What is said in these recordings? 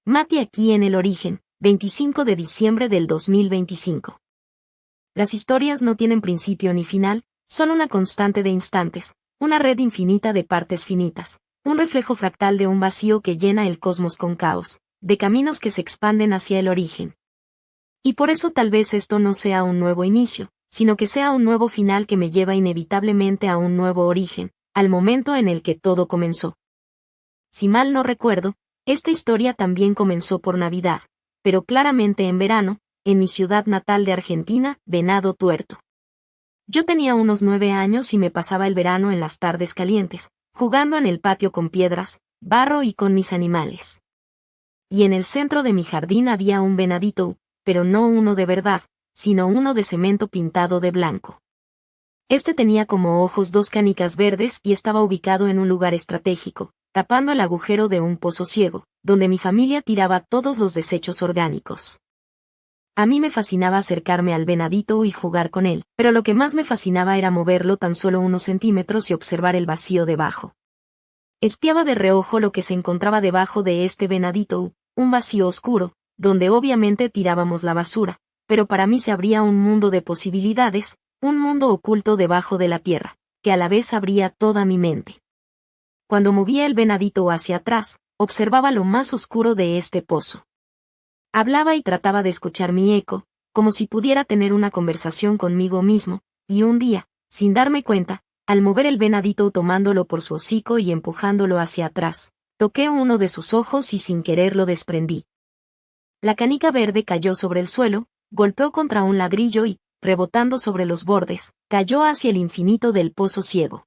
Mati aquí en El Origen, 25 de diciembre del 2025. Las historias no tienen principio ni final, son una constante de instantes, una red infinita de partes finitas, un reflejo fractal de un vacío que llena el cosmos con caos, de caminos que se expanden hacia el origen. Y por eso tal vez esto no sea un nuevo inicio, sino que sea un nuevo final que me lleva inevitablemente a un nuevo origen, al momento en el que todo comenzó. Si mal no recuerdo, esta historia también comenzó por Navidad, pero claramente en verano, en mi ciudad natal de Argentina, Venado Tuerto. Yo tenía unos 9 años y me pasaba el verano en las tardes calientes, jugando en el patio con piedras, barro y con mis animales. Y en el centro de mi jardín había un venadito, pero no uno de verdad, sino uno de cemento pintado de blanco. Este tenía como ojos 2 canicas verdes y estaba ubicado en un lugar estratégico, tapando el agujero de un pozo ciego, donde mi familia tiraba todos los desechos orgánicos. A mí me fascinaba acercarme al venadito y jugar con él, pero lo que más me fascinaba era moverlo tan solo unos centímetros y observar el vacío debajo. Espiaba de reojo lo que se encontraba debajo de este venadito, un vacío oscuro, donde obviamente tirábamos la basura, pero para mí se abría un mundo de posibilidades, un mundo oculto debajo de la tierra, que a la vez abría toda mi mente. Cuando movía el venadito hacia atrás, observaba lo más oscuro de este pozo. Hablaba y trataba de escuchar mi eco, como si pudiera tener una conversación conmigo mismo, y un día, sin darme cuenta, al mover el venadito tomándolo por su hocico y empujándolo hacia atrás, toqué uno de sus ojos y sin querer lo desprendí. La canica verde cayó sobre el suelo, golpeó contra un ladrillo y, rebotando sobre los bordes, cayó hacia el infinito del pozo ciego.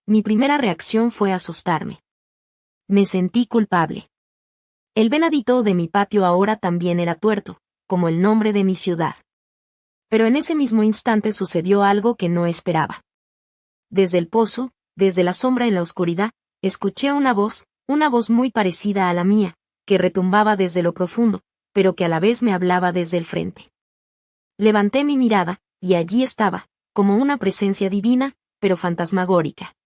Mi primera reacción fue asustarme. Me sentí culpable. El venadito de mi patio ahora también era tuerto, como el nombre de mi ciudad. Pero en ese mismo instante sucedió algo que no esperaba. Desde el pozo, desde la sombra en la oscuridad, escuché una voz muy parecida a la mía, que retumbaba desde lo profundo, pero que a la vez me hablaba desde el frente. Levanté mi mirada, y allí estaba, como una presencia divina, pero fantasmagórica.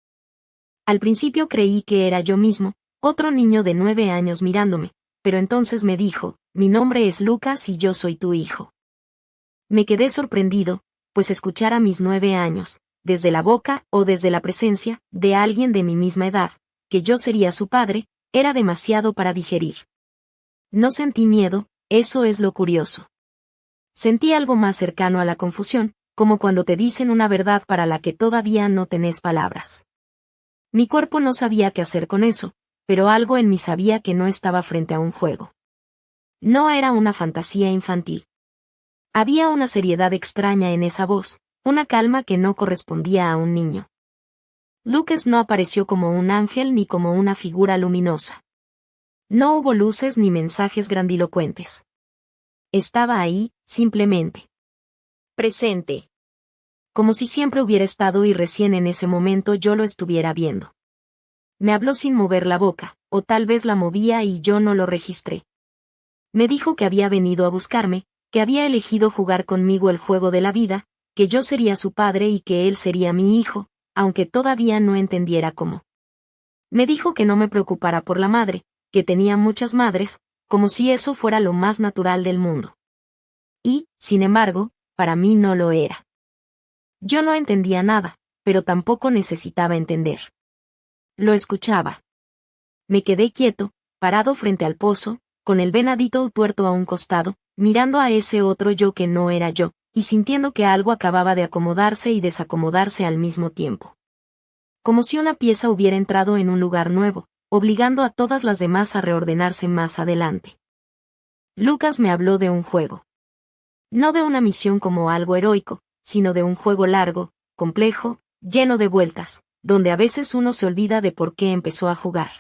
Al principio creí que era yo mismo, otro niño de 9 años mirándome, pero entonces me dijo, mi nombre es Lucas y yo soy tu hijo. Me quedé sorprendido, pues escuchar a mis 9 años, desde la boca o desde la presencia de alguien de mi misma edad, que yo sería su padre, era demasiado para digerir. No sentí miedo, eso es lo curioso. Sentí algo más cercano a la confusión, como cuando te dicen una verdad para la que todavía no tenés palabras. Mi cuerpo no sabía qué hacer con eso, pero algo en mí sabía que no estaba frente a un juego. No era una fantasía infantil. Había una seriedad extraña en esa voz, una calma que no correspondía a un niño. Lucas no apareció como un ángel ni como una figura luminosa. No hubo luces ni mensajes grandilocuentes. Estaba ahí, simplemente. Presente. Como si siempre hubiera estado y recién en ese momento yo lo estuviera viendo. Me habló sin mover la boca, o tal vez la movía y yo no lo registré. Me dijo que había venido a buscarme, que había elegido jugar conmigo el juego de la vida, que yo sería su padre y que él sería mi hijo, aunque todavía no entendiera cómo. Me dijo que no me preocupara por la madre, que tenía muchas madres, como si eso fuera lo más natural del mundo. Y, sin embargo, para mí no lo era. Yo no entendía nada, pero tampoco necesitaba entender. Lo escuchaba. Me quedé quieto, parado frente al pozo, con el venadito tuerto a un costado, mirando a ese otro yo que no era yo, y sintiendo que algo acababa de acomodarse y desacomodarse al mismo tiempo. Como si una pieza hubiera entrado en un lugar nuevo, obligando a todas las demás a reordenarse más adelante. Lucas me habló de un juego. No de una misión como algo heroico, sino de un juego largo, complejo, lleno de vueltas, donde a veces uno se olvida de por qué empezó a jugar.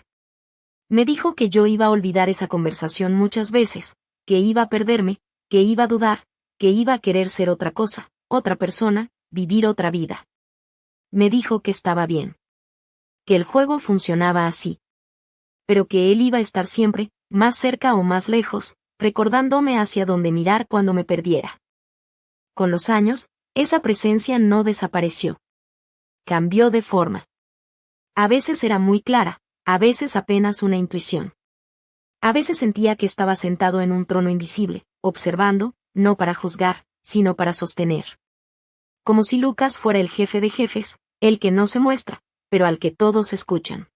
Me dijo que yo iba a olvidar esa conversación muchas veces, que iba a perderme, que iba a dudar, que iba a querer ser otra cosa, otra persona, vivir otra vida. Me dijo que estaba bien. Que el juego funcionaba así. Pero que él iba a estar siempre, más cerca o más lejos, recordándome hacia dónde mirar cuando me perdiera. Con los años, esa presencia no desapareció. Cambió de forma. A veces era muy clara, a veces apenas una intuición. A veces sentía que estaba sentado en un trono invisible, observando, no para juzgar, sino para sostener. Como si Lucas fuera el jefe de jefes, el que no se muestra, pero al que todos escuchan.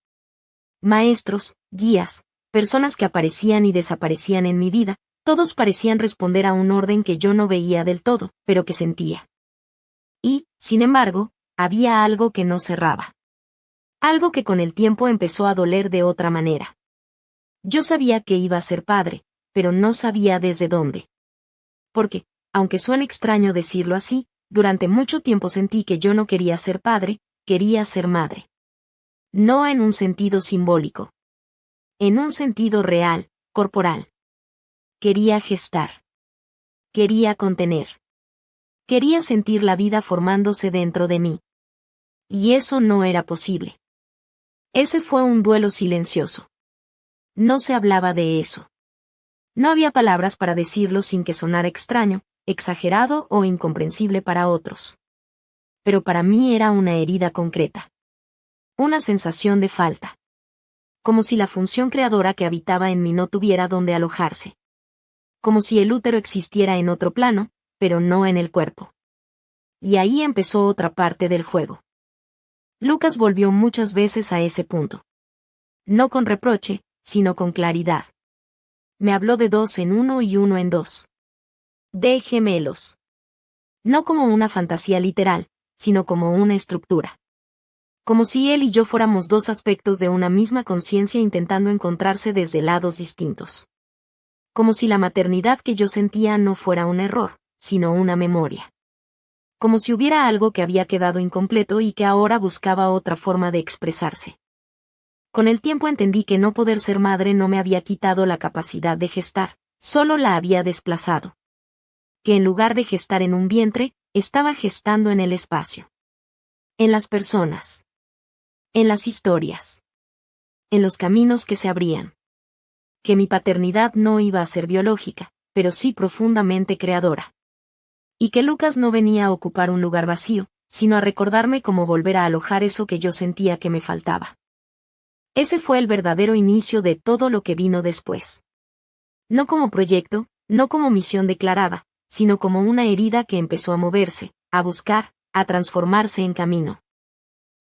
Maestros, guías, personas que aparecían y desaparecían en mi vida, todos parecían responder a un orden que yo no veía del todo, pero que sentía. Y, sin embargo, había algo que no cerraba. Algo que con el tiempo empezó a doler de otra manera. Yo sabía que iba a ser padre, pero no sabía desde dónde. Porque, aunque suene extraño decirlo así, durante mucho tiempo sentí que yo no quería ser padre, quería ser madre. No en un sentido simbólico. En un sentido real, corporal. Quería gestar. Quería contener. Quería sentir la vida formándose dentro de mí. Y eso no era posible. Ese fue un duelo silencioso. No se hablaba de eso. No había palabras para decirlo sin que sonara extraño, exagerado o incomprensible para otros. Pero para mí era una herida concreta. Una sensación de falta. Como si la función creadora que habitaba en mí no tuviera dónde alojarse. Como si el útero existiera en otro plano, pero no en el cuerpo. Y ahí empezó otra parte del juego. Lucas volvió muchas veces a ese punto. No con reproche, sino con claridad. Me habló de 2 en 1 y 1 en 2. De gemelos. No como una fantasía literal, sino como una estructura. Como si él y yo fuéramos dos aspectos de una misma conciencia intentando encontrarse desde lados distintos. Como si la maternidad que yo sentía no fuera un error, sino una memoria. Como si hubiera algo que había quedado incompleto y que ahora buscaba otra forma de expresarse. Con el tiempo entendí que no poder ser madre no me había quitado la capacidad de gestar, solo la había desplazado. Que en lugar de gestar en un vientre, estaba gestando en el espacio. En las personas. En las historias. En los caminos que se abrían. Que mi paternidad no iba a ser biológica, pero sí profundamente creadora. Y que Lucas no venía a ocupar un lugar vacío, sino a recordarme cómo volver a alojar eso que yo sentía que me faltaba. Ese fue el verdadero inicio de todo lo que vino después. No como proyecto, no como misión declarada, sino como una herida que empezó a moverse, a buscar, a transformarse en camino.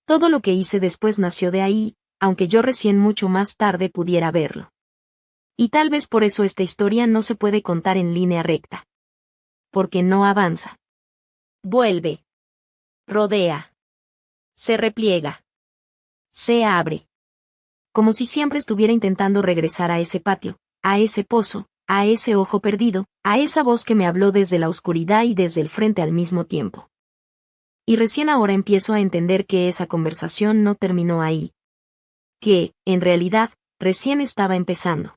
Todo lo que hice después nació de ahí, aunque yo recién mucho más tarde pudiera verlo. Y tal vez por eso esta historia no se puede contar en línea recta. Porque no avanza. Vuelve. Rodea. Se repliega. Se abre. Como si siempre estuviera intentando regresar a ese patio, a ese pozo, a ese ojo perdido, a esa voz que me habló desde la oscuridad y desde el frente al mismo tiempo. Y recién ahora empiezo a entender que esa conversación no terminó ahí. Que, en realidad, recién estaba empezando.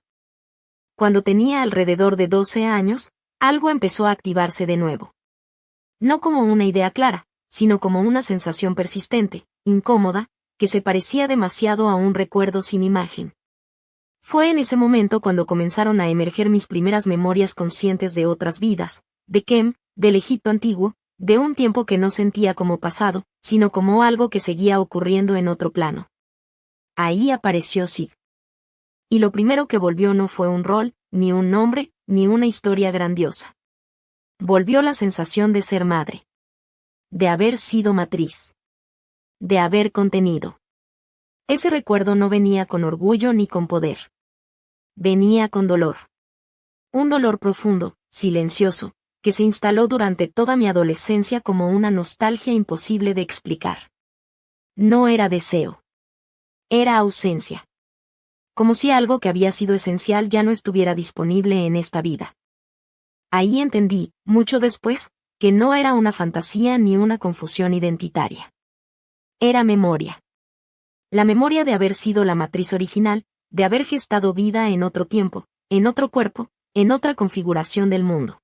Cuando tenía alrededor de 12 años, algo empezó a activarse de nuevo. No como una idea clara, sino como una sensación persistente, incómoda, que se parecía demasiado a un recuerdo sin imagen. Fue en ese momento cuando comenzaron a emerger mis primeras memorias conscientes de otras vidas, de Kem, del Egipto antiguo, de un tiempo que no sentía como pasado, sino como algo que seguía ocurriendo en otro plano. Ahí apareció Sid. Y lo primero que volvió no fue un rol, ni un nombre, ni una historia grandiosa. Volvió la sensación de ser madre. De haber sido matriz. De haber contenido. Ese recuerdo no venía con orgullo ni con poder. Venía con dolor. Un dolor profundo, silencioso, que se instaló durante toda mi adolescencia como una nostalgia imposible de explicar. No era deseo. Era ausencia. Como si algo que había sido esencial ya no estuviera disponible en esta vida. Ahí entendí, mucho después, que no era una fantasía ni una confusión identitaria. Era memoria. La memoria de haber sido la matriz original, de haber gestado vida en otro tiempo, en otro cuerpo, en otra configuración del mundo.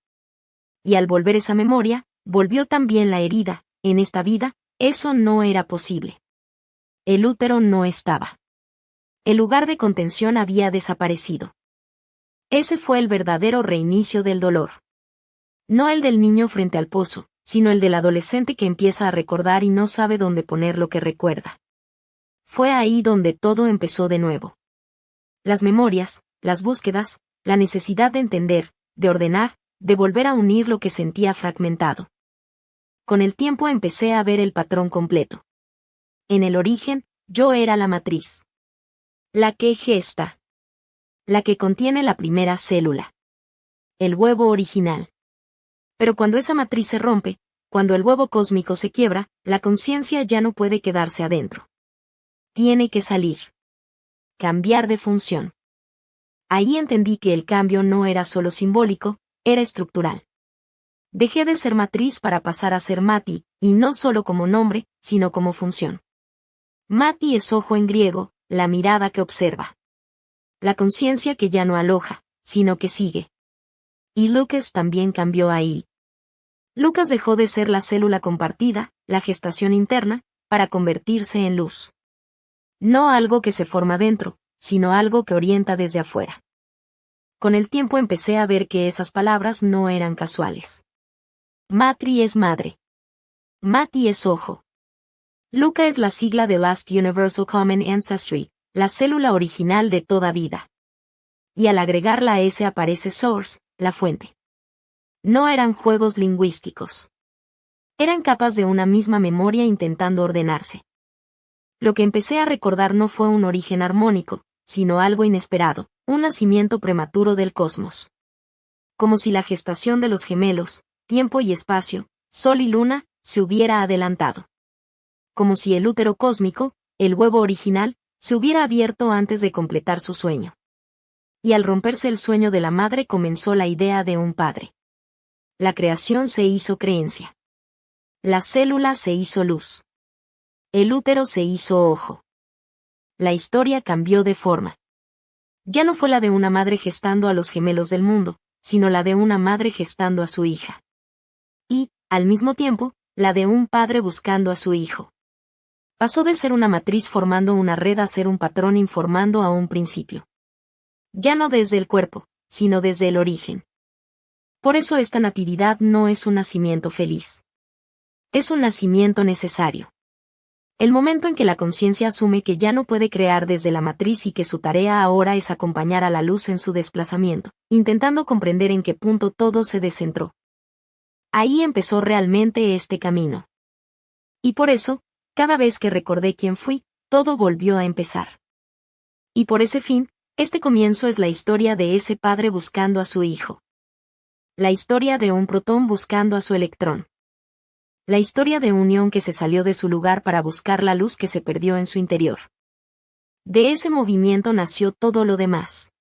Y al volver esa memoria, volvió también la herida, en esta vida, eso no era posible. El útero no estaba. El lugar de contención había desaparecido. Ese fue el verdadero reinicio del dolor. No el del niño frente al pozo, sino el del adolescente que empieza a recordar y no sabe dónde poner lo que recuerda. Fue ahí donde todo empezó de nuevo. Las memorias, las búsquedas, la necesidad de entender, de ordenar, de volver a unir lo que sentía fragmentado. Con el tiempo empecé a ver el patrón completo. En el origen, yo era la matriz. La que gesta. La que contiene la primera célula. El huevo original. Pero cuando esa matriz se rompe, cuando el huevo cósmico se quiebra, la conciencia ya no puede quedarse adentro. Tiene que salir. Cambiar de función. Ahí entendí que el cambio no era solo simbólico, era estructural. Dejé de ser matriz para pasar a ser Mati, y no solo como nombre, sino como función. Mati es ojo en griego, la mirada que observa. La conciencia que ya no aloja, sino que sigue. Y Lucas también cambió ahí. Lucas dejó de ser la célula compartida, la gestación interna, para convertirse en luz. No algo que se forma dentro, sino algo que orienta desde afuera. Con el tiempo empecé a ver que esas palabras no eran casuales. Matri es madre. Mati es ojo. Luca es la sigla de Last Universal Common Ancestry, la célula original de toda vida. Y al agregar la S aparece Source, la fuente. No eran juegos lingüísticos. Eran capas de una misma memoria intentando ordenarse. Lo que empecé a recordar no fue un origen armónico, sino algo inesperado, un nacimiento prematuro del cosmos. Como si la gestación de los gemelos, tiempo y espacio, sol y luna, se hubiera adelantado. Como si el útero cósmico, el huevo original, se hubiera abierto antes de completar su sueño. Y al romperse el sueño de la madre comenzó la idea de un padre. La creación se hizo creencia. La célula se hizo luz. El útero se hizo ojo. La historia cambió de forma. Ya no fue la de una madre gestando a los gemelos del mundo, sino la de una madre gestando a su hija. Y, al mismo tiempo, la de un padre buscando a su hijo. Pasó de ser una matriz formando una red a ser un patrón informando a un principio. Ya no desde el cuerpo, sino desde el origen. Por eso esta natividad no es un nacimiento feliz. Es un nacimiento necesario. El momento en que la conciencia asume que ya no puede crear desde la matriz y que su tarea ahora es acompañar a la luz en su desplazamiento, intentando comprender en qué punto todo se descentró. Ahí empezó realmente este camino. Y por eso, cada vez que recordé quién fui, todo volvió a empezar. Y por ese fin, este comienzo es la historia de ese padre buscando a su hijo. La historia de un protón buscando a su electrón. La historia de unión que se salió de su lugar para buscar la luz que se perdió en su interior. De ese movimiento nació todo lo demás.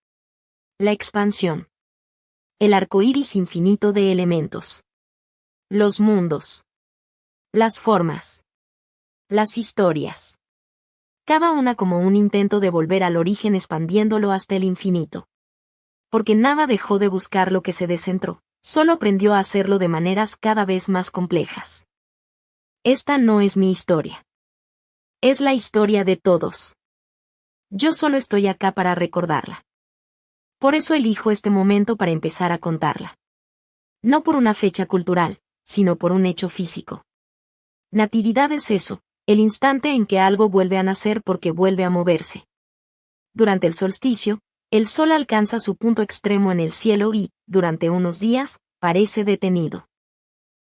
La expansión. El arco iris infinito de elementos. Los mundos. Las formas. Las historias. Cada una como un intento de volver al origen expandiéndolo hasta el infinito. Porque nada dejó de buscar lo que se descentró, solo aprendió a hacerlo de maneras cada vez más complejas. Esta no es mi historia. Es la historia de todos. Yo solo estoy acá para recordarla. Por eso elijo este momento para empezar a contarla. No por una fecha cultural, sino por un hecho físico. Natividad es eso, el instante en que algo vuelve a nacer porque vuelve a moverse. Durante el solsticio, el sol alcanza su punto extremo en el cielo y, durante unos días, parece detenido.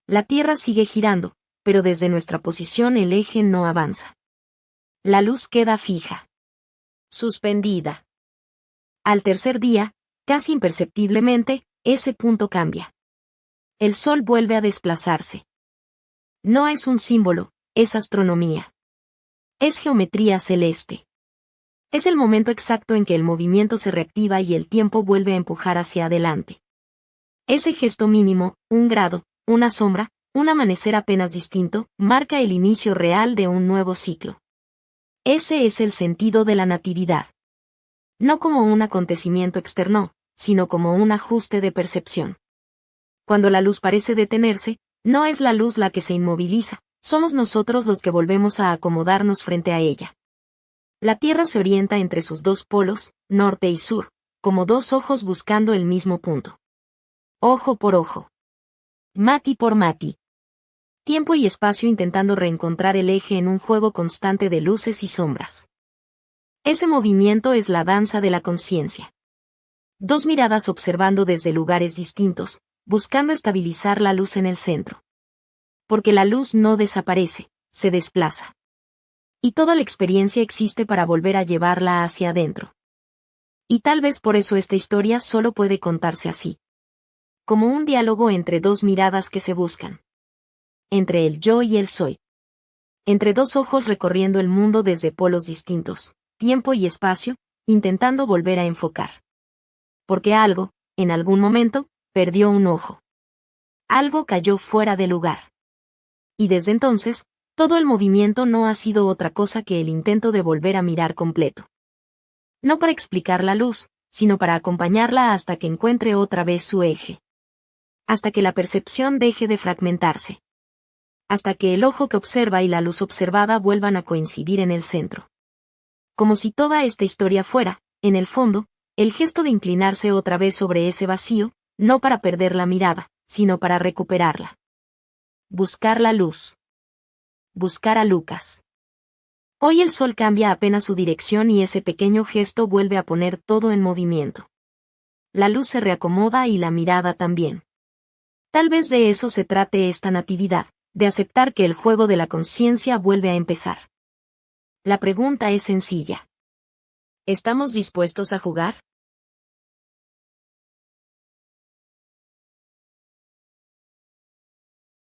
La Tierra sigue girando, pero desde nuestra posición el eje no avanza. La luz queda fija. Suspendida. Al tercer día, casi imperceptiblemente, ese punto cambia. El sol vuelve a desplazarse. No es un símbolo, es astronomía. Es geometría celeste. Es el momento exacto en que el movimiento se reactiva y el tiempo vuelve a empujar hacia adelante. Ese gesto mínimo, un grado, una sombra, un amanecer apenas distinto, marca el inicio real de un nuevo ciclo. Ese es el sentido de la natividad. No como un acontecimiento externo, sino como un ajuste de percepción. Cuando la luz parece detenerse, no es la luz la que se inmoviliza, somos nosotros los que volvemos a acomodarnos frente a ella. La Tierra se orienta entre sus dos polos, norte y sur, como dos ojos buscando el mismo punto. Ojo por ojo. Mati por Mati. Tiempo y espacio intentando reencontrar el eje en un juego constante de luces y sombras. Ese movimiento es la danza de la conciencia. Dos miradas observando desde lugares distintos, buscando estabilizar la luz en el centro. Porque la luz no desaparece, se desplaza. Y toda la experiencia existe para volver a llevarla hacia adentro. Y tal vez por eso esta historia solo puede contarse así. Como un diálogo entre dos miradas que se buscan. Entre el yo y el soy. Entre dos ojos recorriendo el mundo desde polos distintos, tiempo y espacio, intentando volver a enfocar. Porque algo, en algún momento, perdió un ojo. Algo cayó fuera de lugar. Y desde entonces, todo el movimiento no ha sido otra cosa que el intento de volver a mirar completo. No para explicar la luz, sino para acompañarla hasta que encuentre otra vez su eje. Hasta que la percepción deje de fragmentarse. Hasta que el ojo que observa y la luz observada vuelvan a coincidir en el centro. Como si toda esta historia fuera, en el fondo, el gesto de inclinarse otra vez sobre ese vacío, no para perder la mirada, sino para recuperarla. Buscar la luz. Buscar a Lucas. Hoy el sol cambia apenas su dirección y ese pequeño gesto vuelve a poner todo en movimiento. La luz se reacomoda y la mirada también. Tal vez de eso se trate esta natividad, de aceptar que el juego de la conciencia vuelve a empezar. La pregunta es sencilla. ¿Estamos dispuestos a jugar?